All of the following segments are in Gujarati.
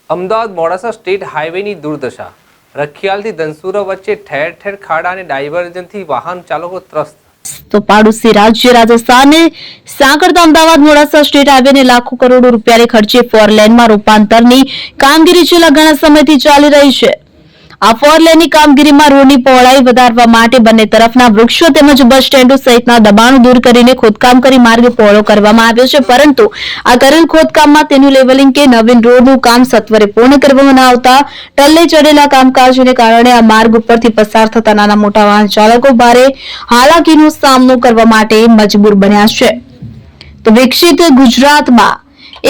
અમદાવાદ મોડાસા સ્ટેટ હાઈવેની દુર્દશા. રખિયાલથી ધનસુરા વચ્ચે ઠેર ઠેર ખાડા અને ડાયવર્ઝનથી વાહન ચાલકો ત્રસ્ત. તો પાડોશી રાજ્ય રાજસ્થાનને સાંકળતા અમદાવાદ મોડાસા સ્ટેટ હાઈવેને લાખો કરોડો રૂપિયાને ખર્ચે 4 લેનમાં રૂપાંતરની કામગીરી છેલ્લા ઘણા સમયથી ચાલી રહી છે. આ 4 લેનની કામગીરીમાં રોડની પહોળાઈ વધારવા માટે બંને તરફના વૃક્ષો તેમજ બસ સ્ટેન્ડો સહિતના દબાણો દૂર કરીને ખોદકામ કરી માર્ગ પહોળો કરવામાં આવ્યો છે, પરંતુ આ કરેલ ખોદકામમાં તેનું લેવલિંગ કે નવીન રોડનું કામ સત્વરે પૂર્ણ કરવામાં ન આવતા ટલ્લે ચડેલા કામકાજને કારણે આ માર્ગ ઉપરથી પસાર થતા નાના મોટા વાહન ચાલકો ભારે હાલાકીનો સામનો કરવા માટે મજબૂર બન્યા છે. તો વિકસિત ગુજરાતમાં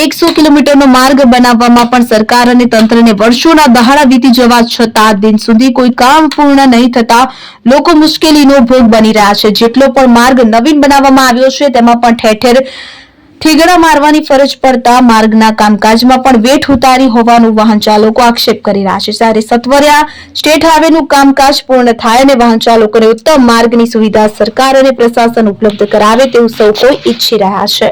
100 કિલોમીટરનો માર્ગ બનાવવામાં પણ સરકાર અને તંત્રને વર્ષોના દહાડા વીતી જવા છતાં દિન સુધી કોઈ કામ પૂર્ણ નહીં થતા લોકો મુશ્કેલીનો ભોગ બની રહ્યા છે. જેટલો પણ માર્ગ નવીન બનાવવામાં આવ્યો છે તેમાં પણ ઠેર ઠેર ઠીગડા મારવાની ફરજ પડતા માર્ગના કામકાજમાં પણ વેઠ ઉતારી હોવાનું વાહન ચાલકો આક્ષેપ કરી રહ્યા છે. ત્યારે સત્વરે સ્ટેટ હાઈવેનું કામકાજ પૂર્ણ થાય અને વાહન ચાલકોને ઉત્તમ માર્ગની સુવિધા સરકાર અને પ્રશાસન ઉપલબ્ધ કરાવે તેવું સૌ કોઈ ઈચ્છી રહ્યા છે.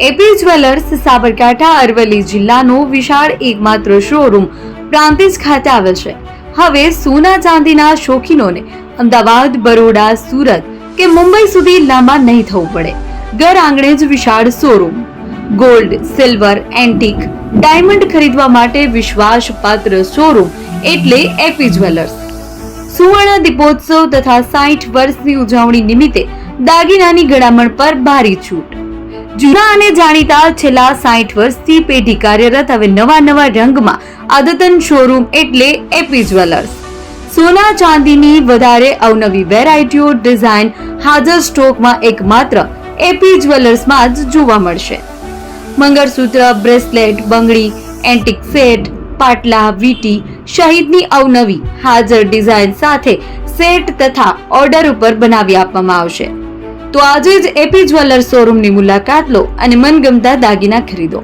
એપી જ્વેલર્સ સાબરકાંઠા અરવલ્લી જિલ્લાનો વિશાળ એકમાત્ર શોરૂમ પ્રાંતિજ ખાતે આવેલ છે. હવે સોના ચાંદીના શોખીનોને અમદાવાદ, બરોડા, સુરત કે મુંબઈ સુધી લાંબા નહીં થવું પડે. ઘર આંગણે જ વિશાળ showroom. Gold, silver, antique, diamond ખરીદવા માટે વિશ્વાસપાત્ર શોરૂમ એટલે એપી જ્વેલર્સ. સુવર્ણ દીપોત્સવ તથા 60 વર્ષની ઉજવણી નિમિત્તે દાગીનાની ગળામણ પર ભારી છૂટ. જૂના અને જાણીતા છેલ્લા 60 વર્ષથી પેઢી કાર્યરત હવે નવા રંગમાં અદ્યતન શોરૂમ એટલે એપી જ્વેલર્સ. સોના ચાંદીની વધારે અવનવી વેરાયટીઓ, ડિઝાઇન હાજર સ્ટોકમાં એકમાત્ર એપી જ્વેલર્સમાં જ જોવા મળશે. મંગળસૂત્ર, બ્રેસલેટ, બંગડી, એન્ટિક સેટ, પાટલા, વીટી સહિતની અવનવી હાજર ડિઝાઇન સાથે સેટ તથા ઓર્ડર ઉપર બનાવી આપવામાં આવશે. તો આજે જ એપી જ્વેલર્સ શોરૂમની મુલાકાત લો અને મનગમતા દાગીના ખરીદો.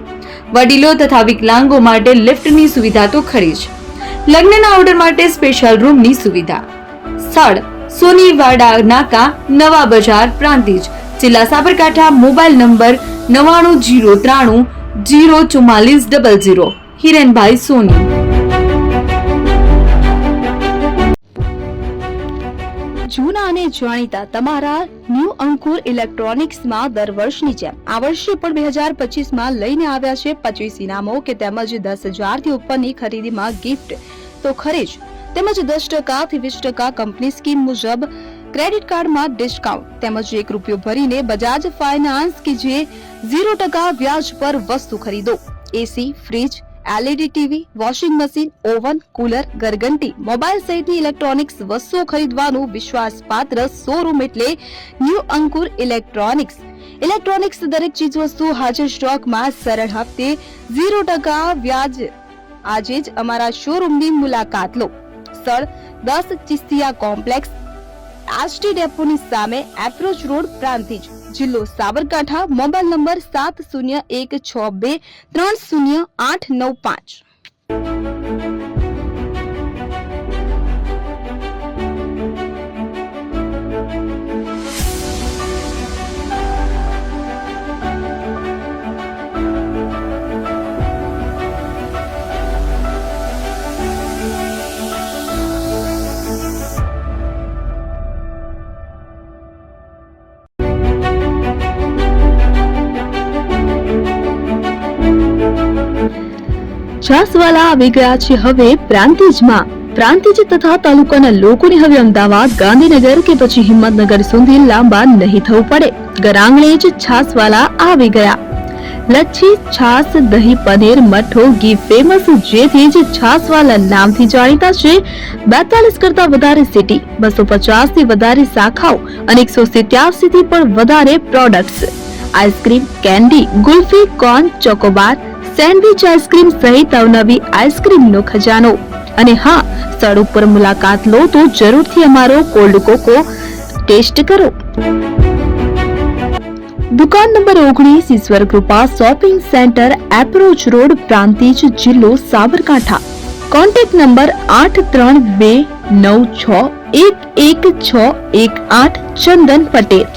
વડીલો તથા વિકલાંગો માટે લિફ્ટની સુવિધા તો ખરી જ. લગ્નના ઓર્ડર માટે સ્પેશિયલ રૂમની સુવિધા. સ્થળ સોનીવાડા નાકા, નવા બજાર, પ્રાંતિજ, જિલ્લા સાબરકાંઠા. Mobile number 9903 04400. હિરેનભાઈ સોની. જૂના અને જાણીતા તમારા ન્યૂ અંકુર ઇલેક્ટ્રોનિક્સમાં દર વર્ષની જેમ આ વર્ષે પણ 2025માં લઈને આવ્યા છે 25 ઇનામો કે તેમજ 10,000 થી ઉપરની ખરીદીમાં ગિફ્ટ તો ખરી જ, તેમજ 10% થી 20% કંપની સ્કીમ મુજબ ક્રેડિટ કાર્ડમાં ડિસ્કાઉન્ટ તેમજ ₹1 ભરીને બજાજ ફાઇનાન્સ કે જે 0% વ્યાજ પર વસ્તુ ખરીદો. AC, fridge, LED TV, washing machine, oven, cooler, ગરગંટી, મોબાઈલ સહિતની ઇલેક્ટ્રોનિક્સ વસ્તુઓ ખરીદવાનું વિશ્વાસપાત્ર શોરૂમ એટલે ન્યૂ અંકુર ઇલેક્ટ્રોનિક્સ. ઇલેક્ટ્રોનિક્સ દરેક ચીજ વસ્તુ હાજર સ્ટોકમાં સરળ હપ્તે 0% વ્યાજ. આજે જ અમારા શોરૂમની મુલાકાત લો. સ્થળ 10 ચિસ્તિયા કોમ્પ્લેક્સ, આષ્ટી ડેપોની સામે, એપ્રોચ રોડ, પ્રાંતિજ, જિલ્લો સાબરકાંઠા. Mobile number 7016230895. છાસવાલા આવી ગયા છે હવે પ્રાંતિજમાં. પ્રાંતિજ તથા તાલુકાના લોકોને હવે અમદાવાદ, ગાંધીનગર કે પછી હિંમતનગર સુધી લાંબા નહીં થવું પડે. ઘર આંગણે જ છાસવાલા આવી ગયા. લચ્છી, છાસ, દહીં, પનીર, મઠો, ઘી ફેમસ, જેથી જ છાસવાલા નામથી જાણીતા છે. 42 કરતા વધારે સિટી, 250 થી વધારે શાખાઓ અને 187 થી પણ વધારે products. Ice cream, candy, kulfi, corn, Chocobar, sandwich ice cream સહિત અવનવી આઈસ્ક્રીમનો ખજાનો. અને હા, સ્થળ ઉપર મુલાકાત લો તો જરૂરથી અમારો કોલ્ડ કોકો ટેસ્ટ કરો. દુકાન number 19, Ishwar Krupa shopping centre, approach road, Prantij, જિલ્લો સાબરકાંઠા. Contact number 8329611618. ચંદન પટેલ.